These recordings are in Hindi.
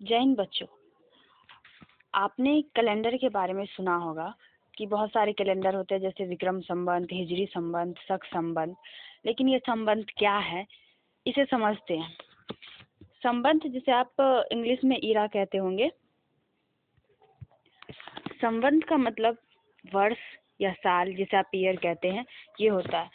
जय हिंद बच्चों। आपने कैलेंडर के बारे में सुना होगा कि बहुत सारे कैलेंडर होते हैं, जैसे विक्रम संवत, हिजरी संवत, शक संवत। लेकिन ये संवत क्या है, इसे समझते हैं। संवत जिसे आप इंग्लिश में ईरा कहते होंगे। संवत का मतलब वर्ष या साल, जिसे आप ईयर कहते हैं, ये होता है।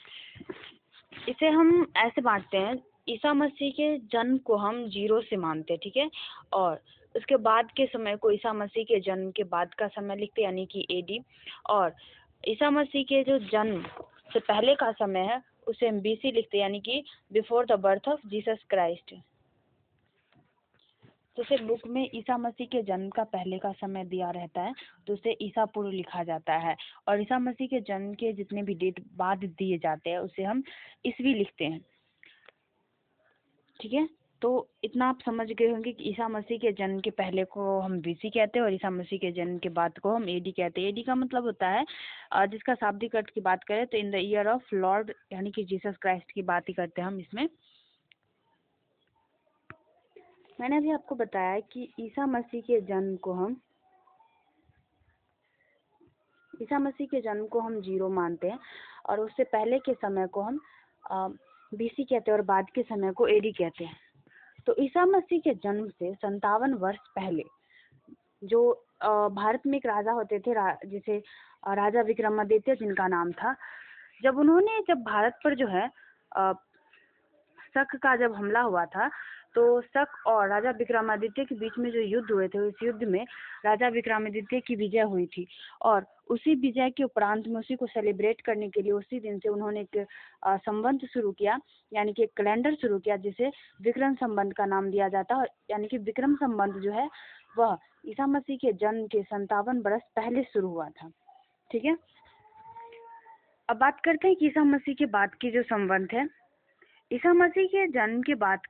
इसे हम ऐसे बांटते हैं, ईसा मसीह के जन्म को हम 0 से मानते हैं, ठीक है। और उसके बाद के समय को ईसा मसीह के जन्म के बाद का समय लिखते हैं, यानी कि एडी। और ईसा मसीह के जो जन्म से पहले का समय है उसे हम बीसी लिखते हैं, यानी कि before the birth of Jesus Christ. तो फिर बुक में ईसा मसीह के जन्म का पहले का समय दिया रहता है, तो उसे ईसा पूर्व लिखा जाता है। और ईसा मसीह के जन्म के जितने भी डेट बाद दिए जाते हैं उसे हम ईस्वी लिखते हैं, ठीक है। तो इतना आप समझ गए होंगे कि ईसा मसीह के जन्म के पहले को हम बीसी कहते हैं और ईसा मसीह के जन्म के बाद को हम एडी कहते हैं। एडी का मतलब होता है, जिसका शाब्दिक अर्थ की बात करें तो in the year of Lord, यानी कि जीसस क्राइस्ट की बात ही करते हैं हम इसमें। मैंने अभी आपको बताया कि ईसा मसीह के जन्म को हम 0 मानते हैं, और उससे पहले के समय को हम बीसी कहते हैं और बाद के समय को एडी कहते हैं। तो ईसा मसीह के जन्म से 57 वर्ष पहले जो भारत में एक राजा होते थे, जिसे राजा विक्रमादित्य जिनका नाम था, जब भारत पर जो है शक का जब हमला हुआ था, तो शक और राजा विक्रमादित्य के बीच में जो युद्ध हुए थे, उस युद्ध में राजा विक्रमादित्य की विजय हुई थी। और उसी विजय के उपरांत में उसी को सेलिब्रेट करने के लिए उसी दिन से उन्होंने एक संवत शुरू किया, यानी कि एक कैलेंडर शुरू किया, जिसे विक्रम संवत का नाम दिया जाता है। यानी कि विक्रम संवत जो है वह ईसा मसीह के जन्म के 57 वर्ष पहले शुरू हुआ था, ठीक है। अब बात करते हैं कि ईसा मसीह के बाद की जो संवत है। ईसा मसीह के जन्म के बाद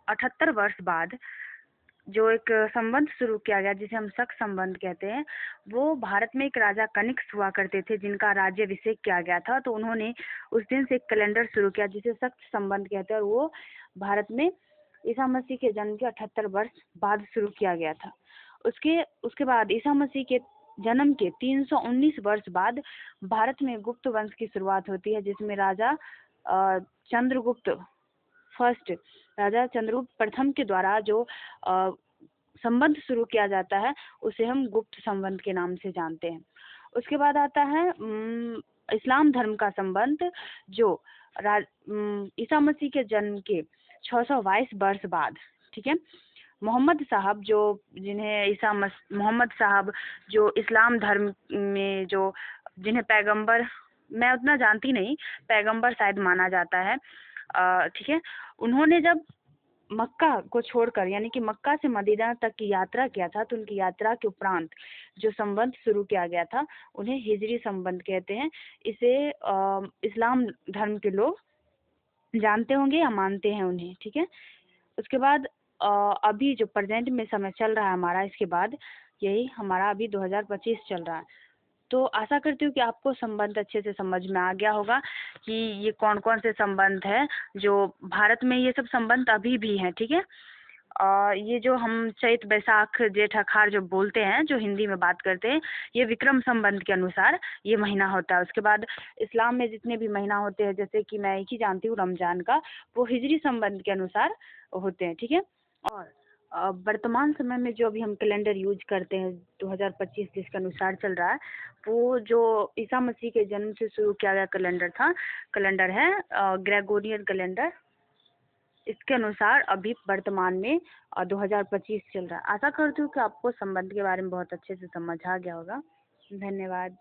78 वर्ष बाद जो एक संवत शुरू किया गया, जिसे हम शक संवत कहते हैं, वो भारत में एक राजा कनिष्क हुआ करते थे, जिनका राज्याभिषेक किया गया था। तो उन्होंने उस दिन से एक कैलेंडर शुरू किया जिसे शक संवत कहते हैं, और वो भारत में ईसा मसीह के जन्म के 78 वर्ष बाद शुरू किया गया था। उसके बाद ईसा मसीह के जन्म के 319 वर्ष बाद भारत में गुप्त वंश की शुरुआत होती है, जिसमें राजा चंद्रगुप्त प्रथम के द्वारा जो संवत शुरू किया जाता है उसे हम गुप्त संवत के नाम से जानते हैं। उसके बाद आता है इस्लाम धर्म का संवत, जो ईसा मसीह के जन्म के 622 वर्ष बाद, ठीक है। मोहम्मद साहब जो इस्लाम धर्म में जिन्हें पैगंबर, मैं उतना जानती नहीं, पैगंबर शायद माना जाता है, ठीक है। उन्होंने जब मक्का को छोड़कर, यानी कि मक्का से मदीना तक की यात्रा किया था, तो उनकी यात्रा के उपरांत जो संवत शुरू किया गया था उन्हें हिजरी संवत कहते हैं। इसे इस्लाम धर्म के लोग जानते होंगे या मानते हैं उन्हें, ठीक है। उसके बाद अभी जो प्रेजेंट में समय चल रहा है हमारा, इसके बाद यही हमारा अभी 2025 चल रहा है। तो आशा करती हूँ कि आपको संबंध अच्छे से समझ में आ गया होगा कि ये कौन कौन से संबंध हैं जो भारत में, ये सब संबंध अभी भी हैं, ठीक है। ये जो हम चैत बैसाख जेठ आषाढ़ जो बोलते हैं, जो हिंदी में बात करते हैं, ये विक्रम संबंध के अनुसार ये महीना होता है। उसके बाद इस्लाम में जितने भी महीना होते हैं, जैसे कि मैं एक ही जानती हूँ रमजान का, वो हिजरी संबंध के अनुसार होते हैं, ठीक है। और वर्तमान समय में जो अभी हम कैलेंडर यूज करते हैं 2025 जिसके अनुसार चल रहा है, वो जो ईसा मसीह के जन्म से शुरू किया गया कैलेंडर है ग्रेगोरियन कैलेंडर। इसके अनुसार अभी वर्तमान में 2025 चल रहा है। आशा करती हूँ कि आपको संबंध के बारे में बहुत अच्छे से समझ आ गया होगा। धन्यवाद।